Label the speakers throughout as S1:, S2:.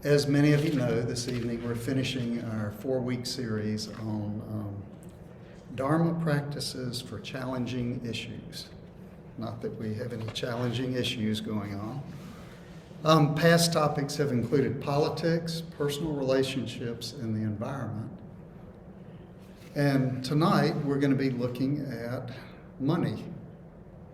S1: As many of you know, this evening we're finishing our 4-week series on Dharma practices for challenging issues. Not that we have any challenging issues going on. Past topics have included politics, personal relationships, and the environment. And tonight we're going to be looking at money.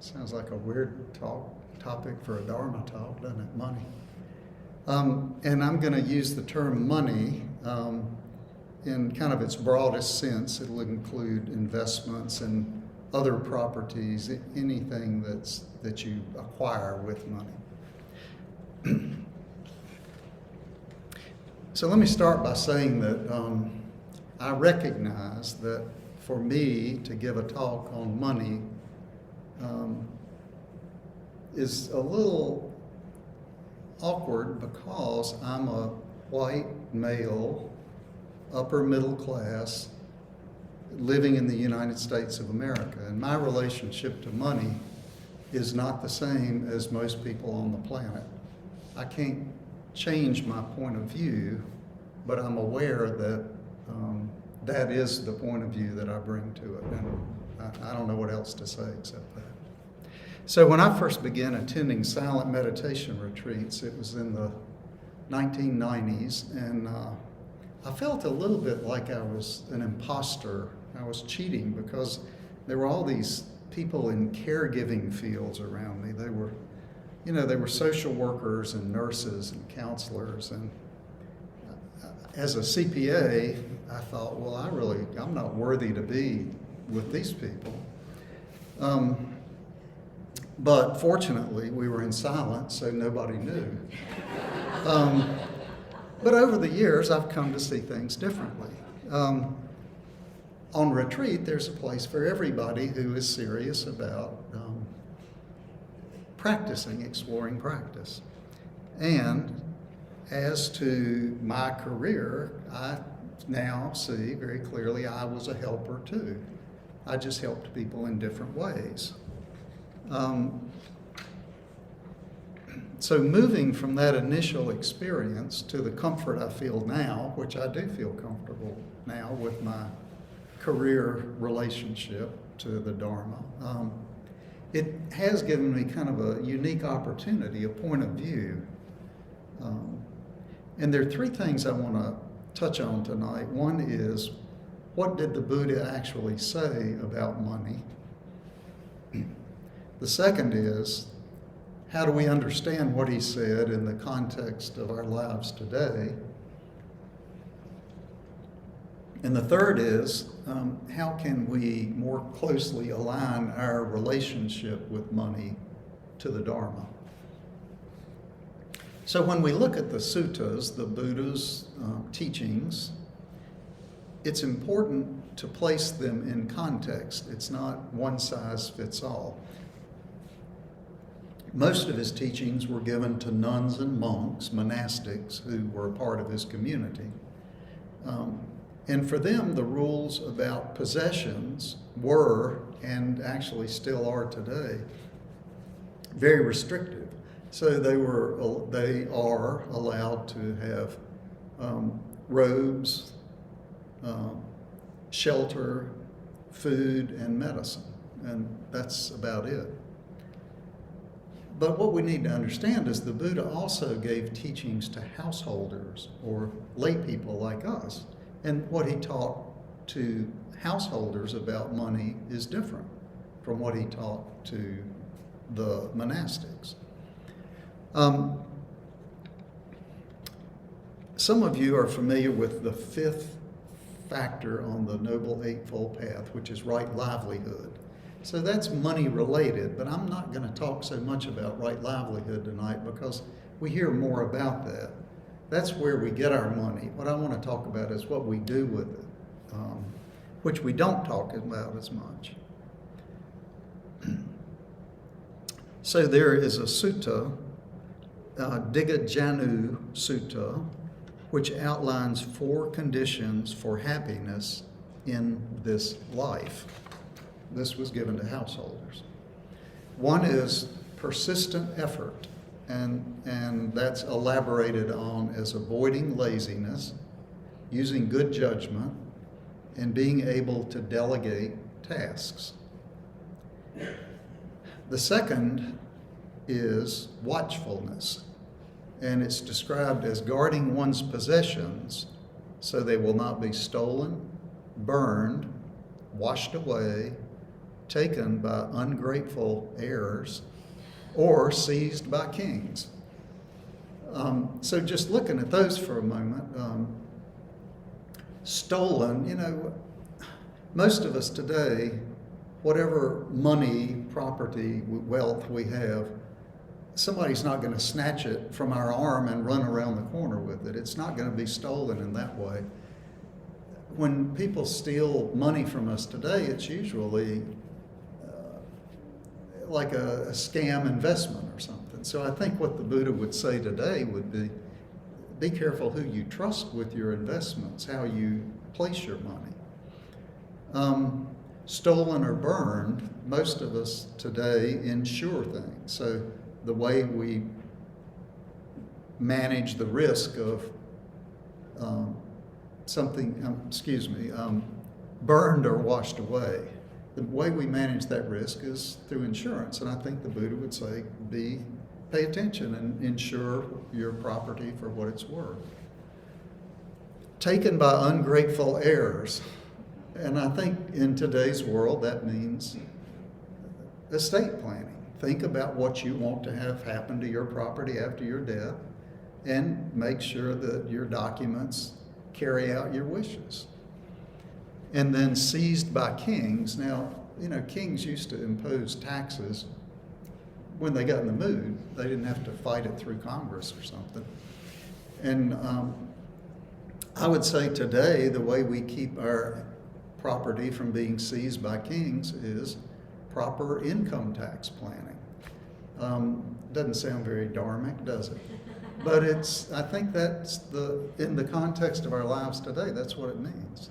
S1: Sounds like a weird topic for a Dharma talk, doesn't it? Money. And I'm going to use the term money in kind of its broadest sense. It'll include investments and other properties, anything that you acquire with money. So let me start by saying that I recognize that for me to give a talk on money is a little awkward because I'm a white male, upper middle class, living in the United States of America. And my relationship to money is not the same as most people on the planet. I can't change my point of view, but I'm aware that that is the point of view that I bring to it. And I don't know what else to say except that. So when I first began attending silent meditation retreats, it was in the 1990s, and I felt a little bit like I was an imposter. I was cheating because there were all these people in caregiving fields around me. They were social workers and nurses and counselors, and as a CPA, I thought, well, I'm not worthy to be with these people. But fortunately, we were in silence, so nobody knew. But over the years, I've come to see things differently. On retreat, there's a place for everybody who is serious about practicing, exploring practice. And as to my career, I now see very clearly I was a helper too. I just helped people in different ways. So moving from that initial experience to the comfort I feel now, which I do feel comfortable now with my career relationship to the Dharma, it has given me kind of a unique opportunity, a point of view. And there are 3 things I want to touch on tonight. One is, what did the Buddha actually say about money? The second is, how do we understand what he said in the context of our lives today? And the third is, how can we more closely align our relationship with money to the Dharma? So when we look at the suttas, the Buddha's teachings, it's important to place them in context. It's not one size fits all. Most of his teachings were given to nuns and monks, monastics, who were a part of his community. And for them, the rules about possessions were, and actually still are today, very restrictive. So they are allowed to have robes, shelter, food, and medicine. And that's about it. But what we need to understand is the Buddha also gave teachings to householders or lay people like us. And what he taught to householders about money is different from what he taught to the monastics. Some of you are familiar with the 5th factor on the Noble Eightfold Path, which is right livelihood. So that's money related, but I'm not going to talk so much about right livelihood tonight because we hear more about that. That's where we get our money. What I want to talk about is what we do with it, which we don't talk about as much. So there is a sutta, Digajanu Sutta, which outlines 4 conditions for happiness in this life. This was given to householders. One is persistent effort. and that's elaborated on as avoiding laziness, using good judgment, and being able to delegate tasks. The second is watchfulness, and it's described as guarding one's possessions so they will not be stolen, burned, washed away, taken by ungrateful heirs, or seized by kings. So just looking at those for a moment, stolen, most of us today, whatever money, property, wealth we have, somebody's not going to snatch it from our arm and run around the corner with it. It's not going to be stolen in that way. When people steal money from us today, it's usually like a scam investment or something. So I think what the Buddha would say today would be careful who you trust with your investments, how you place your money. Stolen or burned, most of us today insure things. So the way we manage the risk of burned or washed away, the way we manage that risk is through insurance. And I think the Buddha would say, pay attention and insure your property for what it's worth. Taken by ungrateful heirs. And I think in today's world that means estate planning. Think about what you want to have happen to your property after your death and make sure that your documents carry out your wishes. And then seized by kings. Now, kings used to impose taxes when they got in the mood. They didn't have to fight it through Congress or something. And I would say today the way we keep our property from being seized by kings is proper income tax planning. Doesn't sound very dharmic, does it? But I think that's in the context of our lives today, that's what it means.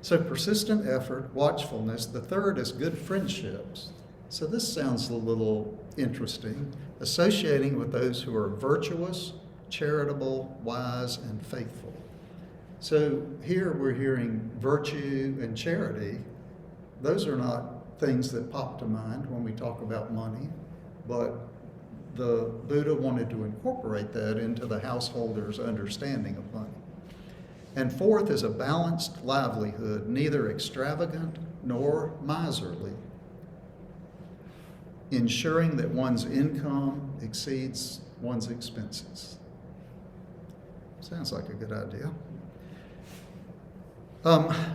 S1: So persistent effort, watchfulness. The third is good friendships. So this sounds a little interesting. Associating with those who are virtuous, charitable, wise, and faithful. So here we're hearing virtue and charity. Those are not things that pop to mind when we talk about money, but the Buddha wanted to incorporate that into the householder's understanding of money. And fourth is a balanced livelihood, neither extravagant nor miserly, ensuring that one's income exceeds one's expenses. Sounds like a good idea.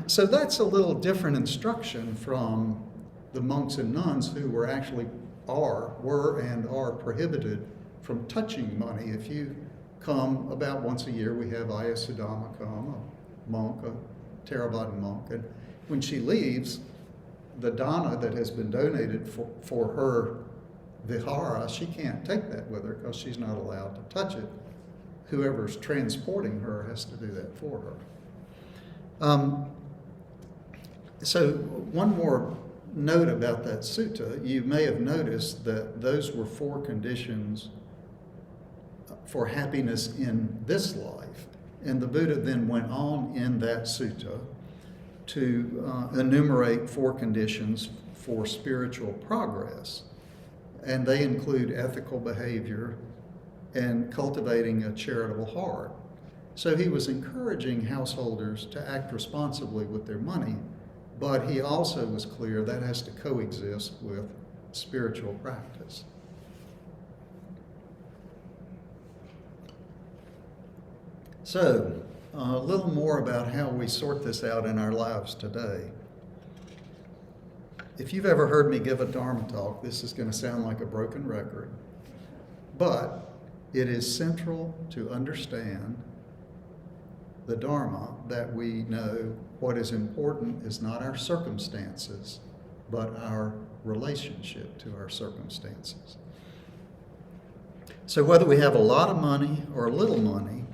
S1: So that's a little different instruction from the monks and nuns who were and are prohibited from touching money. If you come about once a year, we have Ayya Sudama come, a monk, a Theravada monk, and when she leaves, the dana that has been donated for her vihara, she can't take that with her because she's not allowed to touch it. Whoever's transporting her has to do that for her. So one more note about that sutta. You may have noticed that those were 4 conditions for happiness in this life. And the Buddha then went on in that sutta to enumerate 4 conditions for spiritual progress. And they include ethical behavior and cultivating a charitable heart. So he was encouraging householders to act responsibly with their money, but he also was clear that has to coexist with spiritual practice. So, a little more about how we sort this out in our lives today. If you've ever heard me give a Dharma talk, this is going to sound like a broken record, but it is central to understand the Dharma that we know what is important is not our circumstances, but our relationship to our circumstances. So whether we have a lot of money or a little money,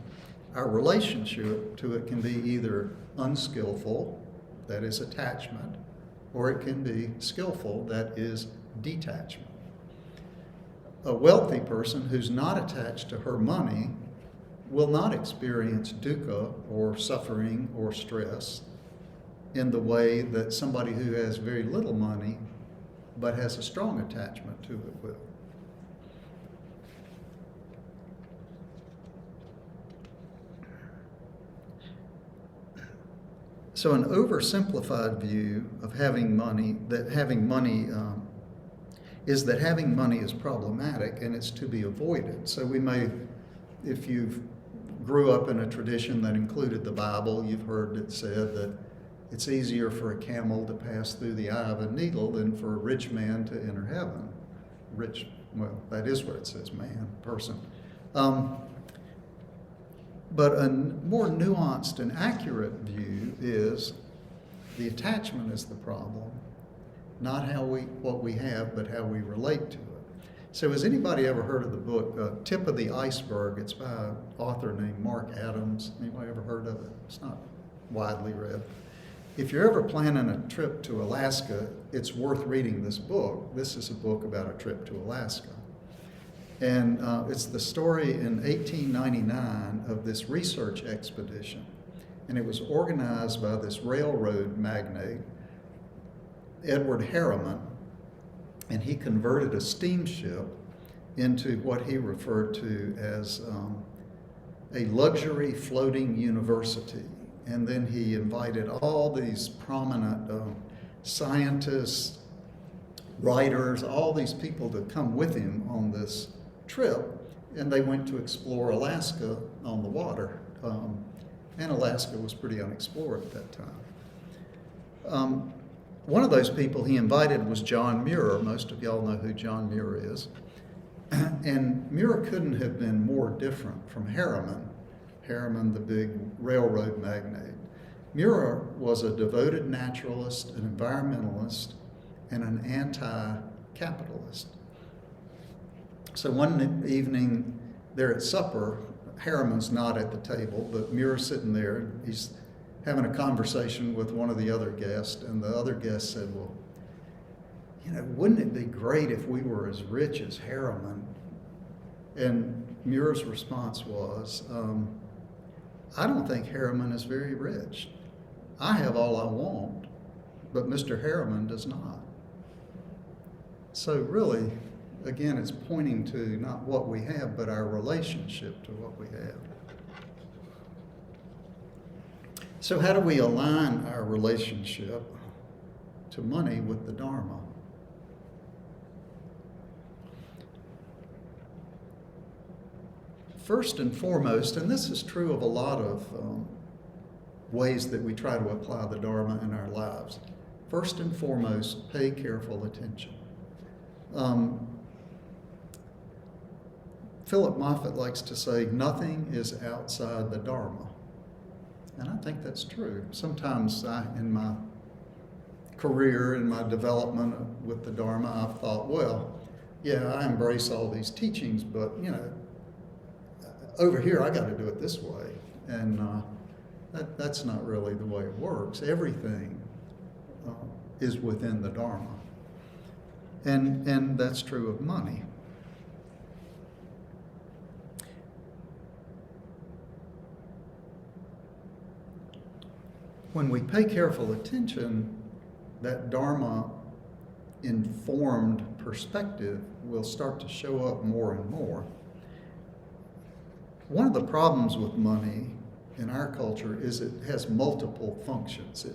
S1: our relationship to it can be either unskillful, that is attachment, or it can be skillful, that is detachment. A wealthy person who's not attached to her money will not experience dukkha or suffering or stress in the way that somebody who has very little money but has a strong attachment to it will. So an oversimplified view of having money, is that having money is problematic and it's to be avoided. So we may, if you grew up in a tradition that included the Bible, you've heard it said that it's easier for a camel to pass through the eye of a needle than for a rich man to enter heaven. Rich, well, that is what it says, man, person. But a more nuanced and accurate view is the attachment is the problem, not what we have, but how we relate to it. So has anybody ever heard of the book Tip of the Iceberg? It's by an author named Mark Adams. Anybody ever heard of it? It's not widely read. If you're ever planning a trip to Alaska, it's worth reading this book. This is a book about a trip to Alaska. And it's the story in 1899 of this research expedition. And it was organized by this railroad magnate, Edward Harriman, and he converted a steamship into what he referred to as a luxury floating university. And then he invited all these prominent scientists, writers, all these people to come with him on this trip, and they went to explore Alaska on the water. And Alaska was pretty unexplored at that time. One of those people he invited was John Muir. Most of y'all know who John Muir is. And Muir couldn't have been more different from Harriman. Harriman, the big railroad magnate. Muir was a devoted naturalist, an environmentalist, and an anti-capitalist. So one evening, they're at supper. Harriman's not at the table, but Muir's sitting there. He's having a conversation with one of the other guests, and the other guest said, well, wouldn't it be great if we were as rich as Harriman? And Muir's response was, I don't think Harriman is very rich. I have all I want, but Mr. Harriman does not. So really, again, it's pointing to not what we have, but our relationship to what we have. So how do we align our relationship to money with the Dharma? First and foremost, and this is true of a lot of ways that we try to apply the Dharma in our lives. First and foremost, pay careful attention. Philip Moffat likes to say, nothing is outside the Dharma. And I think that's true. Sometimes in my career, in my development with the Dharma, I've thought, well, yeah, I embrace all these teachings, but, over here I got to do it this way. And that's not really the way it works. Everything is within the Dharma. And that's true of money. When we pay careful attention, that Dharma-informed perspective will start to show up more and more. One of the problems with money in our culture is it has multiple functions.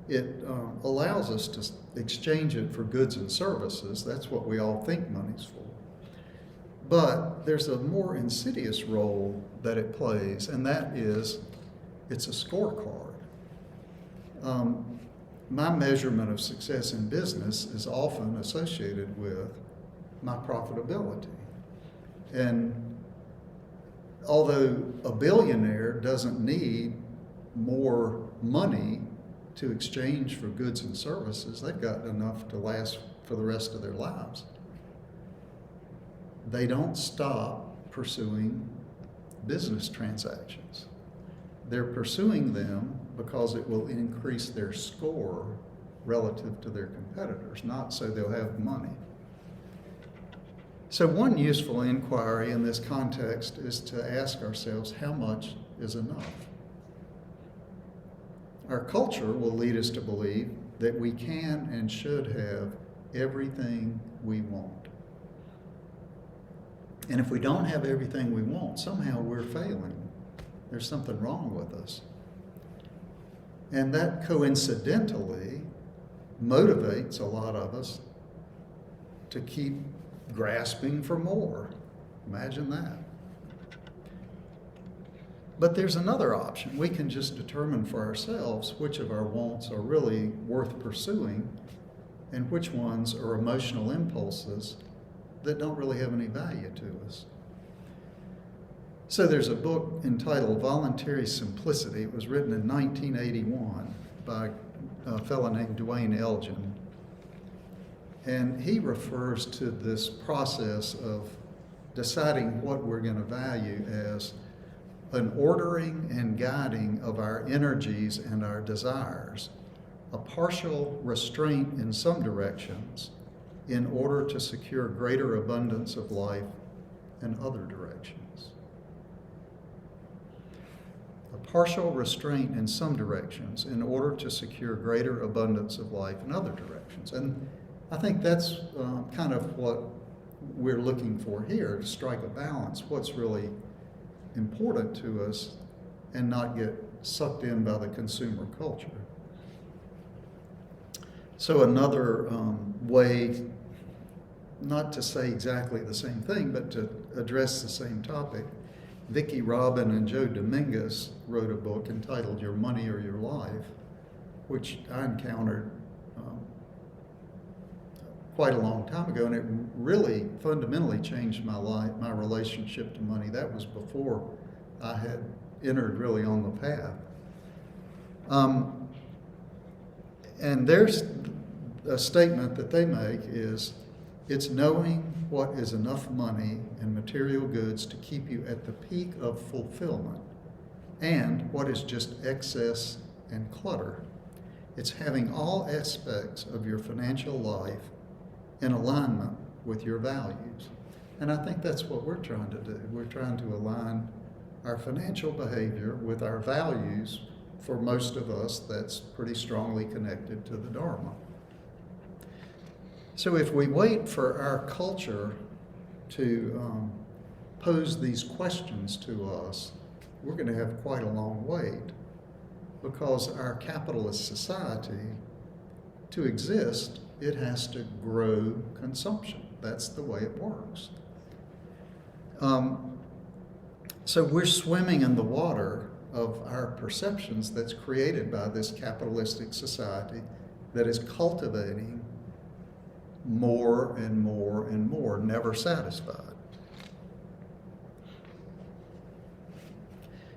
S1: It allows us to exchange it for goods and services. That's what we all think money's for. But there's a more insidious role that it plays, and that is it's a scorecard. My measurement of success in business is often associated with my profitability. And although a billionaire doesn't need more money to exchange for goods and services, they've got enough to last for the rest of their lives. They don't stop pursuing business transactions. They're pursuing them because it will increase their score relative to their competitors, not so they'll have money. So one useful inquiry in this context is to ask ourselves, how much is enough? Our culture will lead us to believe that we can and should have everything we want. And if we don't have everything we want, somehow we're failing. There's something wrong with us. And that coincidentally motivates a lot of us to keep grasping for more. Imagine that. But there's another option. We can just determine for ourselves which of our wants are really worth pursuing and which ones are emotional impulses that don't really have any value to us. So there's a book entitled Voluntary Simplicity. It was written in 1981 by a fellow named Dwayne Elgin. And he refers to this process of deciding what we're going to value as an ordering and guiding of our energies and our desires, a partial restraint in some directions in order to secure greater abundance of life in other directions. A partial restraint in some directions in order to secure greater abundance of life in other directions. And I think that's kind of what we're looking for here, to strike a balance, what's really important to us and not get sucked in by the consumer culture. So another way, not to say exactly the same thing, but to address the same topic, Vicki Robin and Joe Dominguez wrote a book entitled Your Money or Your Life, which I encountered quite a long time ago, and it really fundamentally changed my life, my relationship to money. That was before I had entered really on the path. And there's a statement that they make is, it's knowing what is enough money and material goods to keep you at the peak of fulfillment and what is just excess and clutter. It's having all aspects of your financial life in alignment with your values. And I think that's what we're trying to do. We're trying to align our financial behavior with our values. For most of us, that's pretty strongly connected to the Dharma. So if we wait for our culture to pose these questions to us, we're going to have quite a long wait, because our capitalist society, to exist, it has to grow consumption. That's the way it works. So we're swimming in the water of our perceptions that's created by this capitalistic society that is cultivating more and more and more, never satisfied.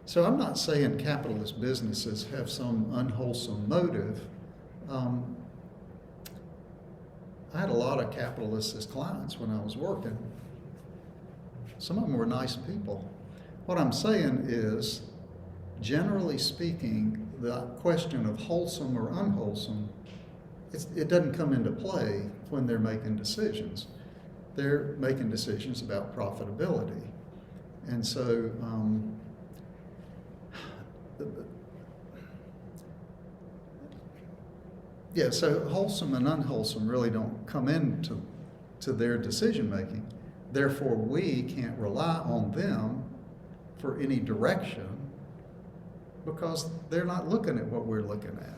S1: So I'm not saying capitalist businesses have some unwholesome motive. I had a lot of capitalists as clients when I was working. Some of them were nice people. What I'm saying is, generally speaking, the question of wholesome or unwholesome, it doesn't come into play when they're making decisions. They're making decisions about profitability. And so, so wholesome and unwholesome really don't come into their decision making. Therefore, we can't rely on them for any direction because they're not looking at what we're looking at.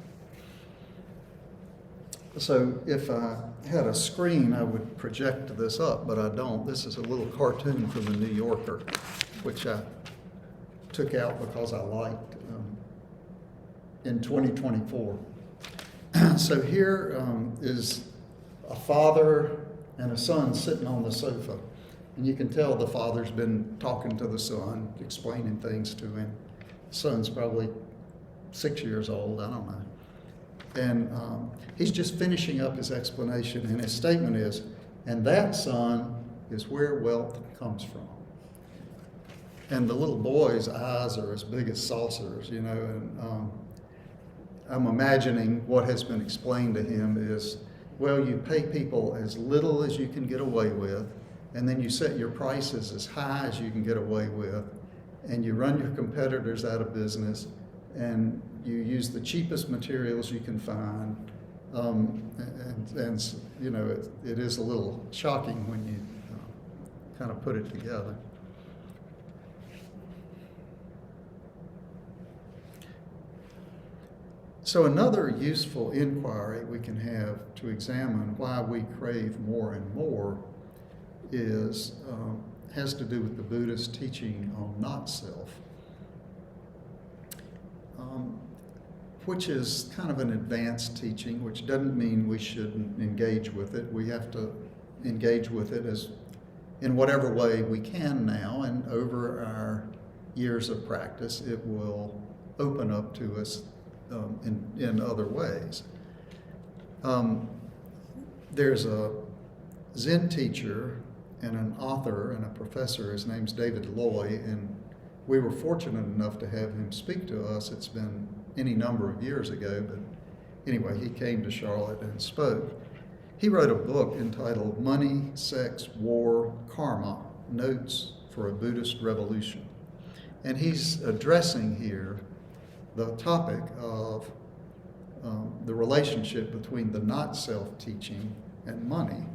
S1: So if I had a screen, I would project this up, but I don't. This is a little cartoon from the New Yorker, which I took out because I liked in 2024. So here is a father and a son sitting on the sofa. And you can tell the father's been talking to the son, explaining things to him. The son's probably 6 years old, I don't know. And he's just finishing up his explanation, and his statement is, and that, son, is where wealth comes from. And the little boy's eyes are as big as saucers, you know, and I'm imagining what has been explained to him is, well, you pay people as little as you can get away with, and then you set your prices as high as you can get away with, and you run your competitors out of business, and you use the cheapest materials you can find. And you know, it is a little shocking when you kind of put it together. So another useful inquiry we can have to examine why we crave more and more has to do with the Buddhist teaching on not self, which is kind of an advanced teaching, which doesn't mean we shouldn't engage with it. We have to engage with it as in whatever way we can now, and over our years of practice, it will open up to us in other ways. There's a Zen teacher and an author and a professor. His name's David Loy, and we were fortunate enough to have him speak to us. It's been any number of years ago, but anyway, he came to Charlotte and spoke. He wrote a book entitled Money, Sex, War, Karma, Notes for a Buddhist Revolution. And he's addressing here the topic of the relationship between the not self teaching and money.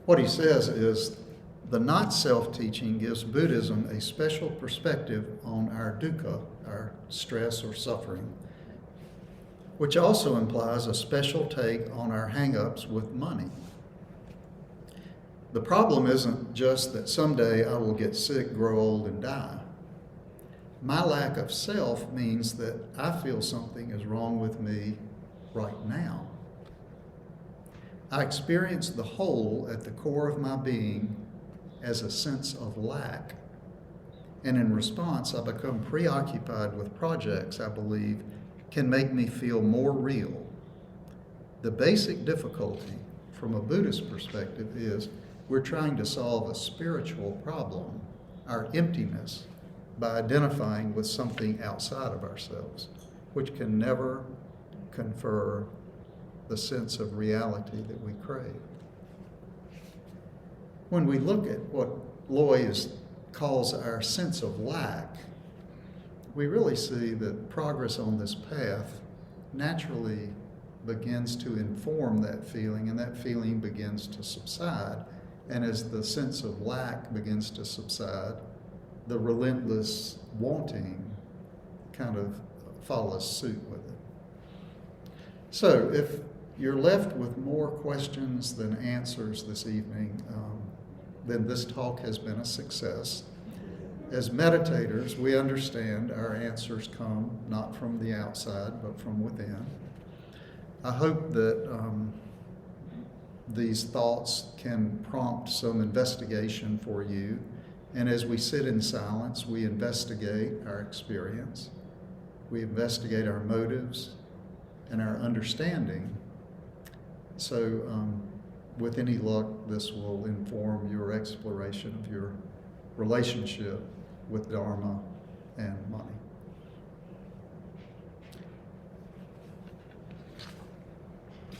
S1: What he says is the not self teaching gives Buddhism a special perspective on our dukkha, our stress or suffering, which also implies a special take on our hang-ups with money. The problem isn't just that someday I will get sick, grow old, and die. My lack of self means that I feel something is wrong with me right now. I experience the whole at the core of my being as a sense of lack. And in response, I become preoccupied with projects I believe can make me feel more real. The basic difficulty from a Buddhist perspective is we're trying to solve a spiritual problem, our emptiness, by identifying with something outside of ourselves, which can never confer the sense of reality that we crave. When we look at what Loy calls our sense of lack, we really see that progress on this path naturally begins to inform that feeling, and that feeling begins to subside. And as the sense of lack begins to subside, the relentless wanting kind of follows suit with it. So if you're left with more questions than answers this evening, then this talk has been a success. As meditators, we understand our answers come not from the outside, but from within. I hope that these thoughts can prompt some investigation for you. And as we sit in silence, we investigate our experience. We investigate our motives and our understanding. So with any luck, this will inform your exploration of your relationship with Dharma and money.